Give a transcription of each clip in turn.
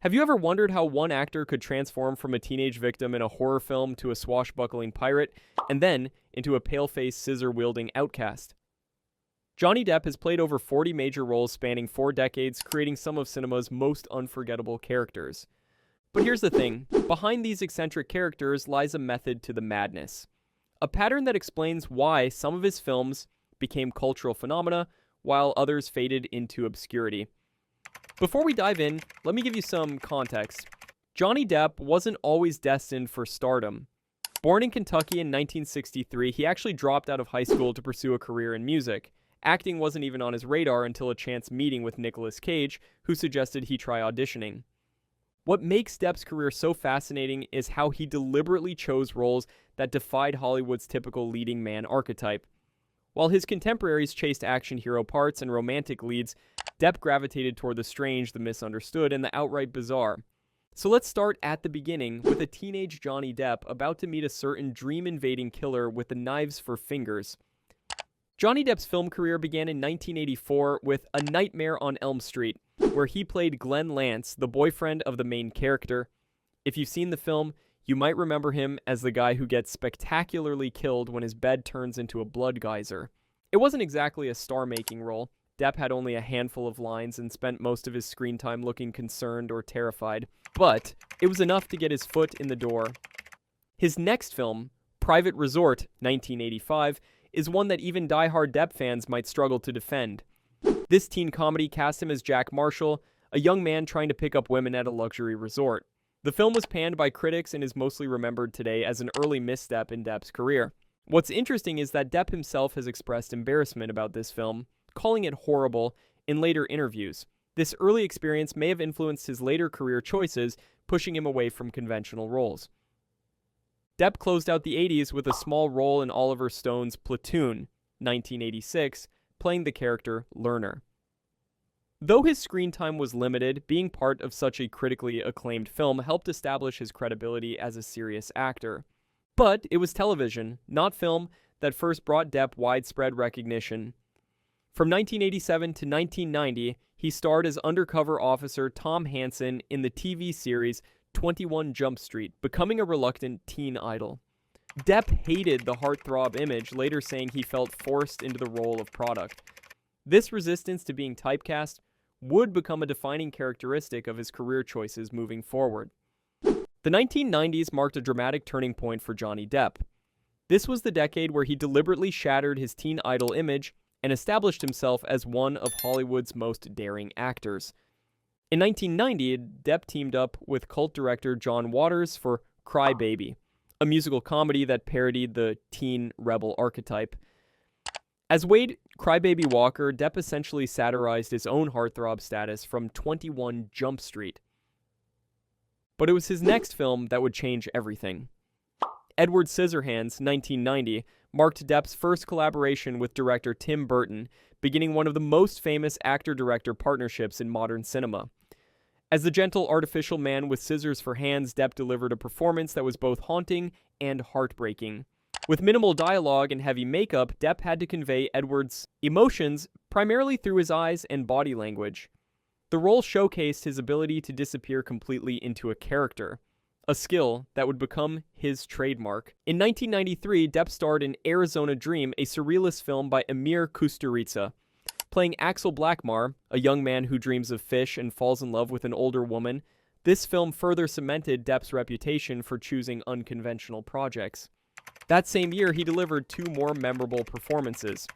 Have you ever wondered how one actor could transform from a teenage victim in a horror film to a swashbuckling pirate, and then into a pale-faced, scissor-wielding outcast? Johnny Depp has played over 40 major roles spanning 4 decades, creating some of cinema's most unforgettable characters. But here's the thing, behind these eccentric characters lies a method to the madness. A pattern that explains why some of his films became cultural phenomena, while others faded into obscurity. Before we dive in, let me give you some context. Johnny Depp wasn't always destined for stardom. Born in Kentucky in 1963, he actually dropped out of high school to pursue a career in music. Acting wasn't even on his radar until a chance meeting with Nicolas Cage, who suggested he try auditioning. What makes Depp's career so fascinating is how he deliberately chose roles that defied Hollywood's typical leading man archetype. While his contemporaries chased action hero parts and romantic leads, Depp gravitated toward the strange, the misunderstood, and the outright bizarre. So let's start at the beginning with a teenage Johnny Depp about to meet a certain dream-invading killer with the knives for fingers. Johnny Depp's film career began in 1984 with A Nightmare on Elm Street, where he played Glenn Lance, the boyfriend of the main character. If you've seen the film, you might remember him as the guy who gets spectacularly killed when his bed turns into a blood geyser. It wasn't exactly a star-making role. Depp had only a handful of lines and spent most of his screen time looking concerned or terrified, but it was enough to get his foot in the door. His next film, Private Resort, 1985, is one that even die-hard Depp fans might struggle to defend. This teen comedy cast him as Jack Marshall, a young man trying to pick up women at a luxury resort. The film was panned by critics and is mostly remembered today as an early misstep in Depp's career. What's interesting is that Depp himself has expressed embarrassment about this film, calling it horrible in later interviews. This early experience may have influenced his later career choices, pushing him away from conventional roles. Depp closed out the 80s with a small role in Oliver Stone's Platoon, 1986, playing the character Lerner. Though his screen time was limited, being part of such a critically acclaimed film helped establish his credibility as a serious actor. But it was television, not film, that first brought Depp widespread recognition. From 1987 to 1990, he starred as undercover officer Tom Hansen in the TV series 21 Jump Street, becoming a reluctant teen idol. Depp hated the heartthrob image, later saying he felt forced into the role of product. This resistance to being typecast would become a defining characteristic of his career choices moving forward. The 1990s marked a dramatic turning point for Johnny Depp. This was the decade where he deliberately shattered his teen idol image and established himself as one of Hollywood's most daring actors. In 1990, Depp teamed up with cult director John Waters for Cry Baby, a musical comedy that parodied the teen rebel archetype. As Wade Crybaby Walker, Depp essentially satirized his own heartthrob status from 21 Jump Street. But it was his next film that would change everything. Edward Scissorhands, 1990, marked Depp's first collaboration with director Tim Burton, beginning one of the most famous actor-director partnerships in modern cinema. As the gentle, artificial man with scissors for hands, Depp delivered a performance that was both haunting and heartbreaking. With minimal dialogue and heavy makeup, Depp had to convey Edward's emotions primarily through his eyes and body language. The role showcased his ability to disappear completely into a character, a skill that would become his trademark. In 1993, Depp starred in Arizona Dream, a surrealist film by Emir Kusturica. Playing Axel Blackmar, a young man who dreams of fish and falls in love with an older woman, this film further cemented Depp's reputation for choosing unconventional projects. That same year, he delivered 2 more memorable performances.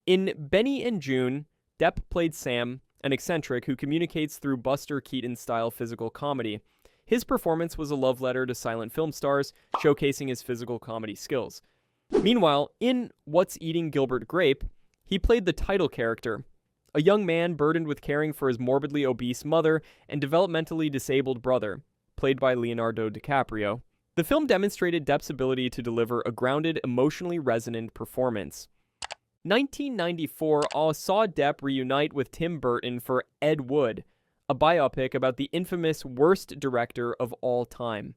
In Benny and June, Depp played Sam, an eccentric who communicates through Buster Keaton-style physical comedy. His performance was a love letter to silent film stars, showcasing his physical comedy skills. Meanwhile, in What's Eating Gilbert Grape, he played the title character, a young man burdened with caring for his morbidly obese mother and developmentally disabled brother, played by Leonardo DiCaprio. The film demonstrated Depp's ability to deliver a grounded, emotionally resonant performance. 1994 saw Depp reunite with Tim Burton for Ed Wood, a biopic about the infamous worst director of all time.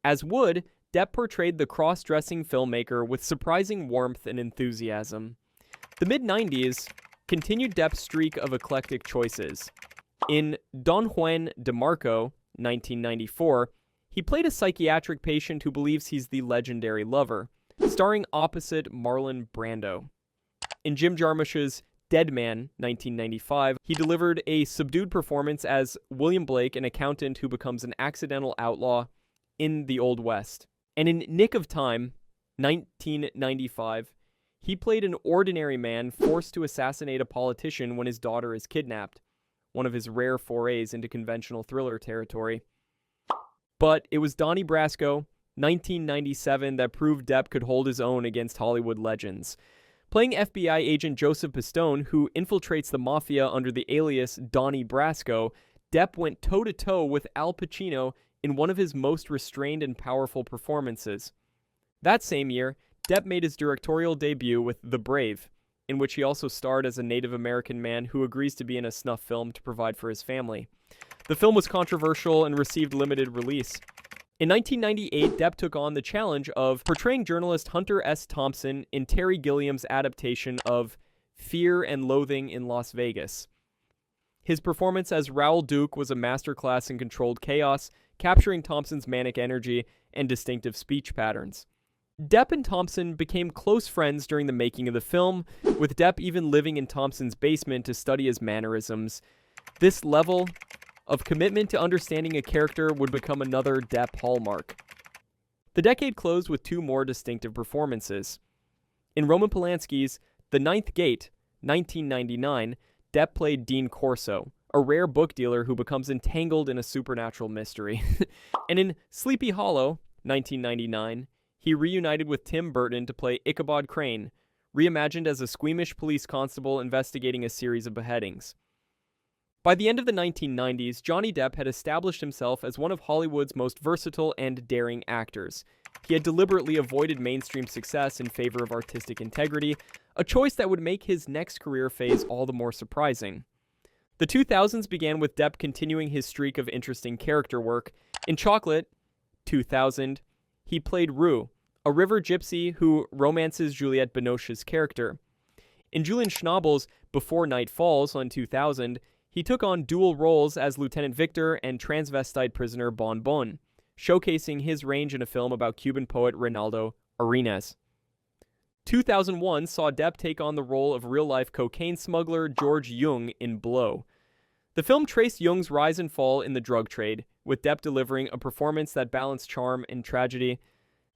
As Wood, Depp portrayed the cross-dressing filmmaker with surprising warmth and enthusiasm. The mid-90s continued Depp's streak of eclectic choices. In Don Juan de Marco, 1994, he played a psychiatric patient who believes he's the legendary lover, starring opposite Marlon Brando. In Jim Jarmusch's Dead Man, 1995, he delivered a subdued performance as William Blake, an accountant who becomes an accidental outlaw in the Old West. And in Nick of Time, 1995, he played an ordinary man forced to assassinate a politician when his daughter is kidnapped, one of his rare forays into conventional thriller territory. But it was Donnie Brasco, 1997, that proved Depp could hold his own against Hollywood legends. Playing FBI agent Joseph Pistone, who infiltrates the mafia under the alias Donnie Brasco, Depp went toe-to-toe with Al Pacino in one of his most restrained and powerful performances. That same year, Depp made his directorial debut with The Brave, in which he also starred as a Native American man who agrees to be in a snuff film to provide for his family. The film was controversial and received limited release. In 1998, Depp took on the challenge of portraying journalist Hunter S. Thompson in Terry Gilliam's adaptation of Fear and Loathing in Las Vegas. His performance as Raoul Duke was a masterclass in controlled chaos, capturing Thompson's manic energy and distinctive speech patterns. Depp and Thompson became close friends during the making of the film, with Depp even living in Thompson's basement to study his mannerisms. This level of commitment to understanding a character would become another Depp hallmark. The decade closed with two more distinctive performances. In Roman Polanski's The Ninth Gate, 1999, Depp played Dean Corso, a rare book dealer who becomes entangled in a supernatural mystery. And in Sleepy Hollow, 1999, he reunited with Tim Burton to play Ichabod Crane, reimagined as a squeamish police constable investigating a series of beheadings. By the end of the 1990s, Johnny Depp had established himself as one of Hollywood's most versatile and daring actors. He had deliberately avoided mainstream success in favor of artistic integrity, a choice that would make his next career phase all the more surprising. The 2000s began with Depp continuing his streak of interesting character work. In Chocolate, 2000, he played Rue, a river gypsy who romances Juliette Binoche's character. In Julian Schnabel's Before Night Falls on 2000, he took on dual roles as Lieutenant Victor and transvestite prisoner Bon Bon, showcasing his range in a film about Cuban poet Reinaldo Arenas. 2001 saw Depp take on the role of real-life cocaine smuggler George Jung in Blow. The film traced Jung's rise and fall in the drug trade, with Depp delivering a performance that balanced charm and tragedy.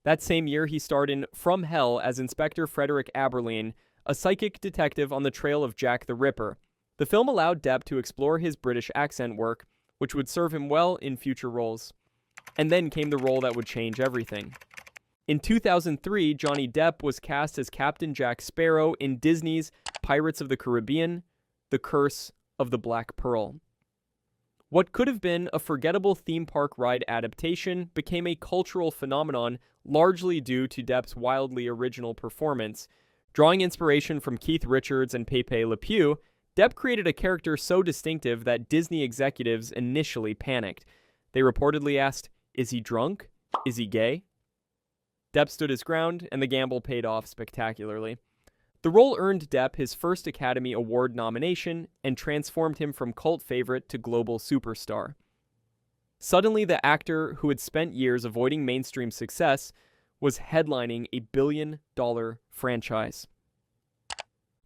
That same year, he starred in From Hell as Inspector Frederick Aberline, a psychic detective on the trail of Jack the Ripper. The film allowed Depp to explore his British accent work, which would serve him well in future roles. And then came the role that would change everything. In 2003, Johnny Depp was cast as Captain Jack Sparrow in Disney's Pirates of the Caribbean, The Curse of the Black Pearl. What could have been a forgettable theme park ride adaptation became a cultural phenomenon largely due to Depp's wildly original performance. Drawing inspiration from Keith Richards and Pepe Le Pew, Depp created a character so distinctive that Disney executives initially panicked. They reportedly asked, "Is he drunk? Is he gay?" Depp stood his ground, and the gamble paid off spectacularly. The role earned Depp his first Academy Award nomination and transformed him from cult favorite to global superstar. Suddenly, the actor who had spent years avoiding mainstream success was headlining a billion-dollar franchise.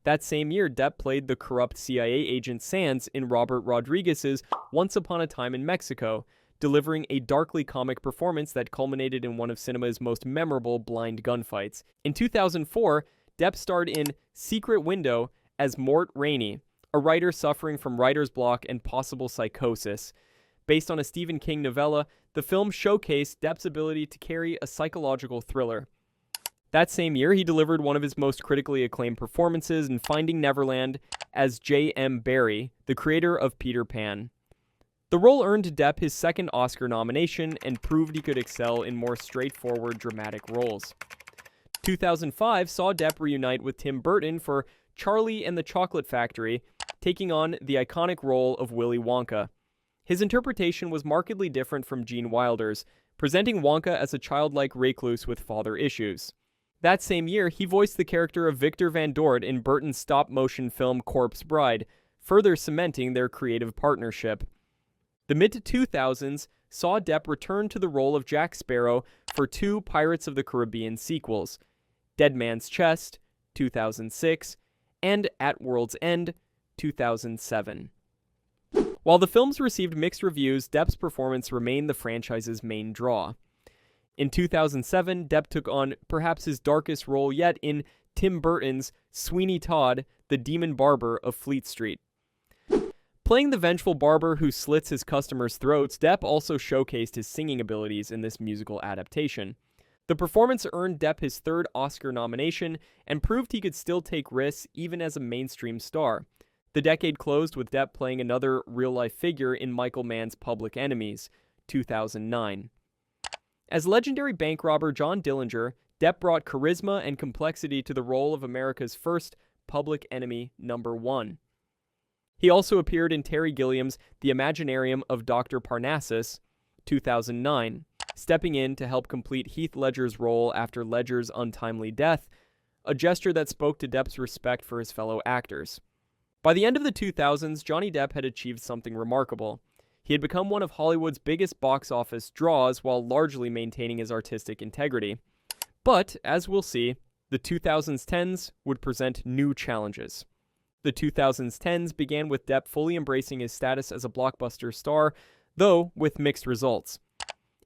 That same year, Depp played the corrupt CIA agent Sands in Robert Rodriguez's Once Upon a Time in Mexico, delivering a darkly comic performance that culminated in one of cinema's most memorable blind gunfights. In 2004, Depp starred in Secret Window as Mort Rainey, a writer suffering from writer's block and possible psychosis. Based on a Stephen King novella, the film showcased Depp's ability to carry a psychological thriller. That same year, he delivered one of his most critically acclaimed performances in Finding Neverland as J.M. Barrie, the creator of Peter Pan. The role earned Depp his second Oscar nomination and proved he could excel in more straightforward dramatic roles. 2005 saw Depp reunite with Tim Burton for Charlie and the Chocolate Factory, taking on the iconic role of Willy Wonka. His interpretation was markedly different from Gene Wilder's, presenting Wonka as a childlike recluse with father issues. That same year, he voiced the character of Victor Van Dort in Burton's stop-motion film Corpse Bride, further cementing their creative partnership. The mid-2000s saw Depp return to the role of Jack Sparrow for two Pirates of the Caribbean sequels, Dead Man's Chest, 2006, and At World's End, 2007. While the films received mixed reviews, Depp's performance remained the franchise's main draw. In 2007, Depp took on perhaps his darkest role yet in Tim Burton's Sweeney Todd, the Demon Barber of Fleet Street. Playing the vengeful barber who slits his customers' throats, Depp also showcased his singing abilities in this musical adaptation. The performance earned Depp his third Oscar nomination and proved he could still take risks even as a mainstream star. The decade closed with Depp playing another real-life figure in Michael Mann's Public Enemies, 2009. As legendary bank robber John Dillinger, Depp brought charisma and complexity to the role of America's first public enemy #1. He also appeared in Terry Gilliam's The Imaginarium of Dr. Parnassus, 2009, stepping in to help complete Heath Ledger's role after Ledger's untimely death, a gesture that spoke to Depp's respect for his fellow actors. By the end of the 2000s, Johnny Depp had achieved something remarkable. He had become one of Hollywood's biggest box office draws while largely maintaining his artistic integrity. But, as we'll see, the 2010s would present new challenges. The 2010s began with Depp fully embracing his status as a blockbuster star, though with mixed results.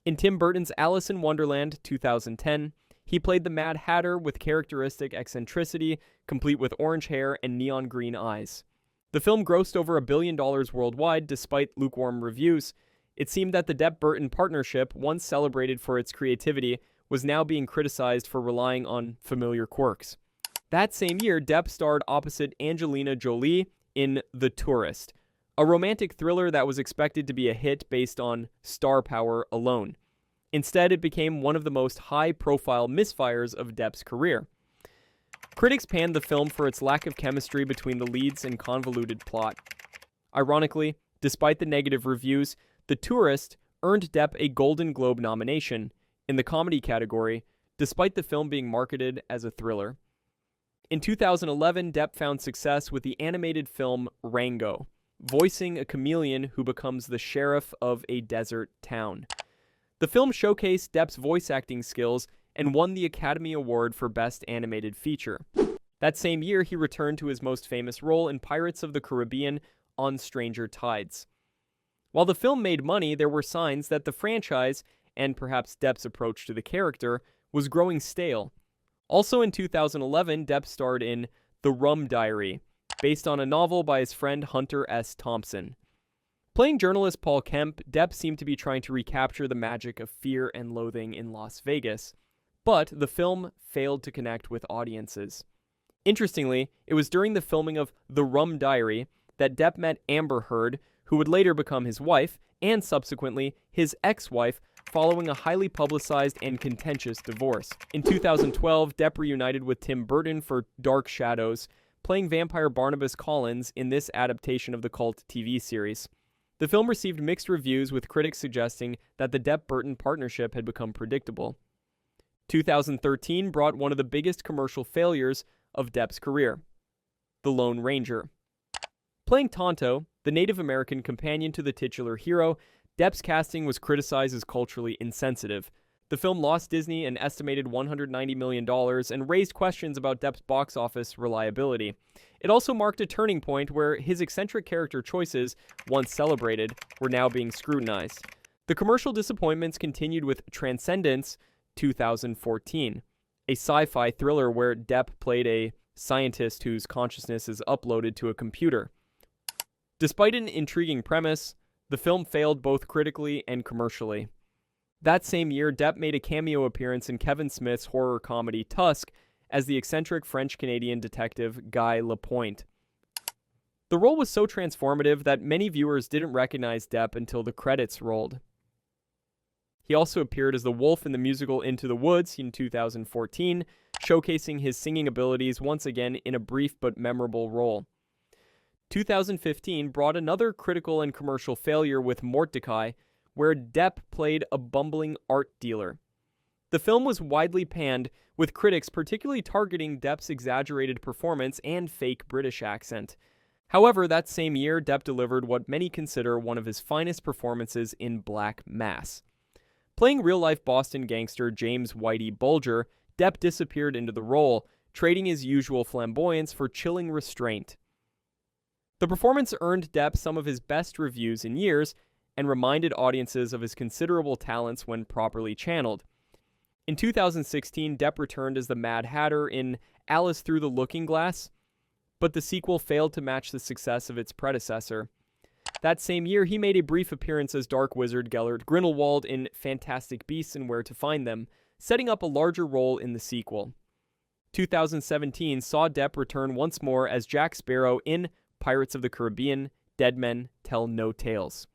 In Tim Burton's Alice in Wonderland, 2010, he played the Mad Hatter with characteristic eccentricity, complete with orange hair and neon green eyes. The film grossed over $1 billion worldwide despite lukewarm reviews. It seemed that the Depp-Burton partnership, once celebrated for its creativity, was now being criticized for relying on familiar quirks. That same year, Depp starred opposite Angelina Jolie in The Tourist, a romantic thriller that was expected to be a hit based on star power alone. Instead, it became one of the most high-profile misfires of Depp's career. Critics panned the film for its lack of chemistry between the leads and convoluted plot. Ironically, despite the negative reviews, The Tourist earned Depp a Golden Globe nomination in the comedy category, despite the film being marketed as a thriller. In 2011, Depp found success with the animated film Rango, voicing a chameleon who becomes the sheriff of a desert town. The film showcased Depp's voice acting skills and won the Academy Award for Best Animated Feature. That same year, he returned to his most famous role in Pirates of the Caribbean on Stranger Tides. While the film made money, there were signs that the franchise, and perhaps Depp's approach to the character, was growing stale. Also in 2011, Depp starred in The Rum Diary, based on a novel by his friend Hunter S. Thompson. Playing journalist Paul Kemp, Depp seemed to be trying to recapture the magic of fear and loathing in Las Vegas, but the film failed to connect with audiences. Interestingly, it was during the filming of The Rum Diary that Depp met Amber Heard, who would later become his wife, and subsequently his ex-wife, following a highly publicized and contentious divorce. In 2012, Depp reunited with Tim Burton for Dark Shadows, playing vampire Barnabas Collins in this adaptation of the cult TV series. The film received mixed reviews, with critics suggesting that the Depp-Burton partnership had become predictable. 2013 brought one of the biggest commercial failures of Depp's career, The Lone Ranger. Playing Tonto, the Native American companion to the titular hero, Depp's casting was criticized as culturally insensitive. The film lost Disney an estimated $190 million and raised questions about Depp's box office reliability. It also marked a turning point where his eccentric character choices, once celebrated, were now being scrutinized. The commercial disappointments continued with Transcendence, 2014, a sci-fi thriller where Depp played a scientist whose consciousness is uploaded to a computer. Despite an intriguing premise, the film failed both critically and commercially. That same year, Depp made a cameo appearance in Kevin Smith's horror comedy Tusk as the eccentric French-Canadian detective Guy Lapointe. The role was so transformative that many viewers didn't recognize Depp until the credits rolled. He also appeared as the wolf in the musical Into the Woods in 2014, showcasing his singing abilities once again in a brief but memorable role. 2015 brought another critical and commercial failure with Mordecai, where Depp played a bumbling art dealer. The film was widely panned, with critics particularly targeting Depp's exaggerated performance and fake British accent. However, that same year, Depp delivered what many consider one of his finest performances in Black Mass. Playing real-life Boston gangster James Whitey Bulger, Depp disappeared into the role, trading his usual flamboyance for chilling restraint. The performance earned Depp some of his best reviews in years and reminded audiences of his considerable talents when properly channeled. In 2016, Depp returned as the Mad Hatter in Alice Through the Looking Glass, but the sequel failed to match the success of its predecessor. That same year, he made a brief appearance as Dark Wizard Gellert Grindelwald in Fantastic Beasts and Where to Find Them, setting up a larger role in the sequel. 2017 saw Depp return once more as Jack Sparrow in Pirates of the Caribbean: Dead Men Tell No Tales.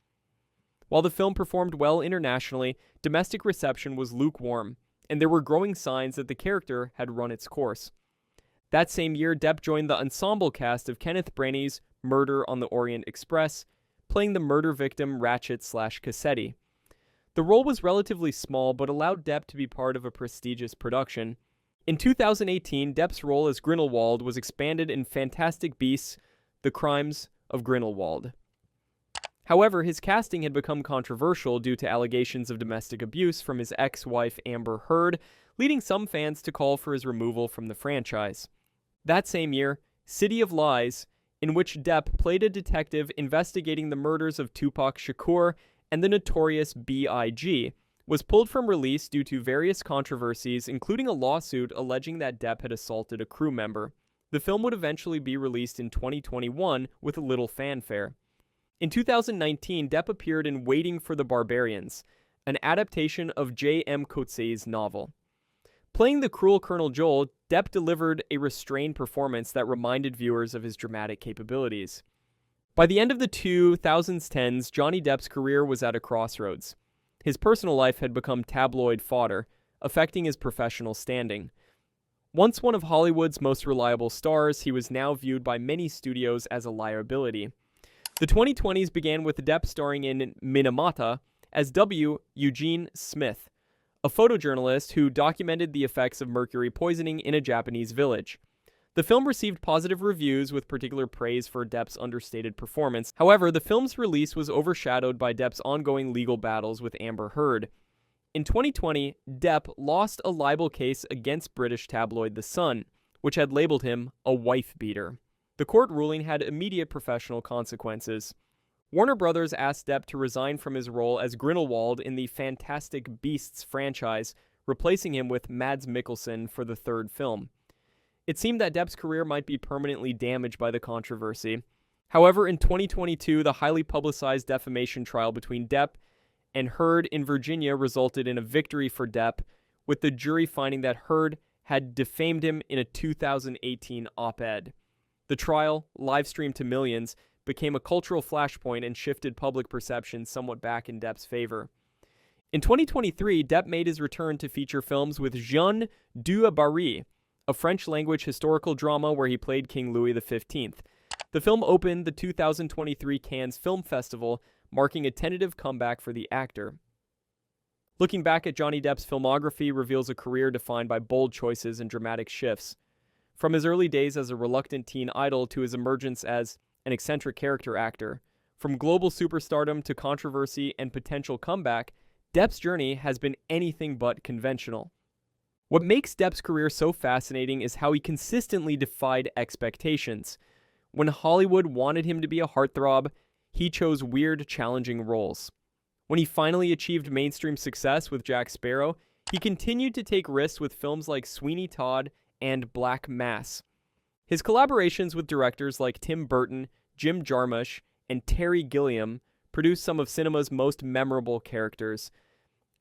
While the film performed well internationally, domestic reception was lukewarm, and there were growing signs that the character had run its course. That same year, Depp joined the ensemble cast of Kenneth Branagh's Murder on the Orient Express, playing the murder victim Ratchet/Cassetti. The role was relatively small, but allowed Depp to be part of a prestigious production. In 2018, Depp's role as Grindelwald was expanded in Fantastic Beasts: The Crimes of Grindelwald. However, his casting had become controversial due to allegations of domestic abuse from his ex-wife Amber Heard, leading some fans to call for his removal from the franchise. That same year, City of Lies, in which Depp played a detective investigating the murders of Tupac Shakur and the notorious B.I.G., was pulled from release due to various controversies, including a lawsuit alleging that Depp had assaulted a crew member. The film would eventually be released in 2021 with little fanfare. In 2019, Depp appeared in Waiting for the Barbarians, an adaptation of J.M. Coetzee's novel. Playing the cruel Colonel Joel, Depp delivered a restrained performance that reminded viewers of his dramatic capabilities. By the end of the 2010s, Johnny Depp's career was at a crossroads. His personal life had become tabloid fodder, affecting his professional standing. Once one of Hollywood's most reliable stars, he was now viewed by many studios as a liability. The 2020s began with Depp starring in Minamata as W. Eugene Smith, a photojournalist who documented the effects of mercury poisoning in a Japanese village. The film received positive reviews with particular praise for Depp's understated performance. However, the film's release was overshadowed by Depp's ongoing legal battles with Amber Heard. In 2020, Depp lost a libel case against British tabloid The Sun, which had labeled him a wife-beater. The court ruling had immediate professional consequences. Warner Brothers asked Depp to resign from his role as Grindelwald in the Fantastic Beasts franchise, replacing him with Mads Mikkelsen for the third film. It seemed that Depp's career might be permanently damaged by the controversy. However, in 2022, the highly publicized defamation trial between Depp and Heard in Virginia resulted in a victory for Depp, with the jury finding that Heard had defamed him in a 2018 op-ed. The trial, live-streamed to millions, became a cultural flashpoint and shifted public perception somewhat back in Depp's favor. In 2023, Depp made his return to feature films with Jean du Barry, a French-language historical drama where he played King Louis XV. The film opened the 2023 Cannes Film Festival, marking a tentative comeback for the actor. Looking back at Johnny Depp's filmography reveals a career defined by bold choices and dramatic shifts. From his early days as a reluctant teen idol to his emergence as an eccentric character actor, from global superstardom to controversy and potential comeback, Depp's journey has been anything but conventional. What makes Depp's career so fascinating is how he consistently defied expectations. When Hollywood wanted him to be a heartthrob, he chose weird, challenging roles. When he finally achieved mainstream success with Jack Sparrow, he continued to take risks with films like Sweeney Todd and Black Mass. His collaborations with directors like Tim Burton, Jim Jarmusch, and Terry Gilliam produced some of cinema's most memorable characters.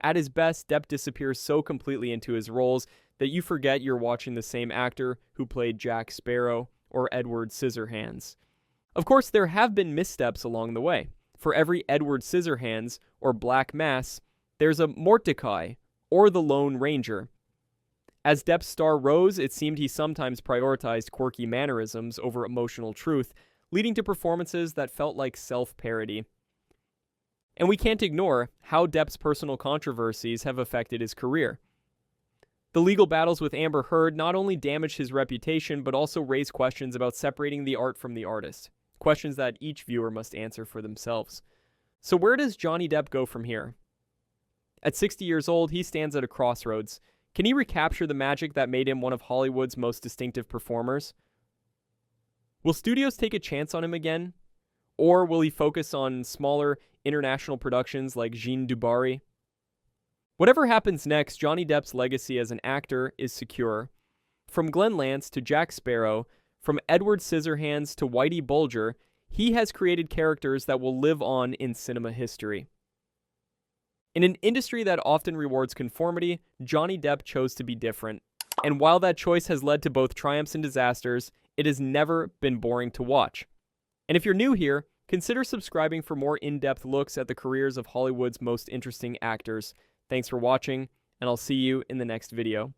At his best, Depp disappears so completely into his roles that you forget you're watching the same actor who played Jack Sparrow or Edward Scissorhands. Of course, there have been missteps along the way. For every Edward Scissorhands or Black Mass, there's a Mordecai or the Lone Ranger. As Depp's star rose, it seemed he sometimes prioritized quirky mannerisms over emotional truth, leading to performances that felt like self-parody. And we can't ignore how Depp's personal controversies have affected his career. The legal battles with Amber Heard not only damaged his reputation, but also raised questions about separating the art from the artist. questions that each viewer must answer for themselves. So where does Johnny Depp go from here? At 60 years old, he stands at a crossroads. Can he recapture the magic that made him one of Hollywood's most distinctive performers? Will studios take a chance on him again? Or will he focus on smaller international productions like Jean du Barry? Whatever happens next, Johnny Depp's legacy as an actor is secure. From Glenn Lance to Jack Sparrow, from Edward Scissorhands to Whitey Bulger, he has created characters that will live on in cinema history. In an industry that often rewards conformity, Johnny Depp chose to be different. And while that choice has led to both triumphs and disasters, it has never been boring to watch. And if you're new here, consider subscribing for more in-depth looks at the careers of Hollywood's most interesting actors. Thanks for watching, and I'll see you in the next video.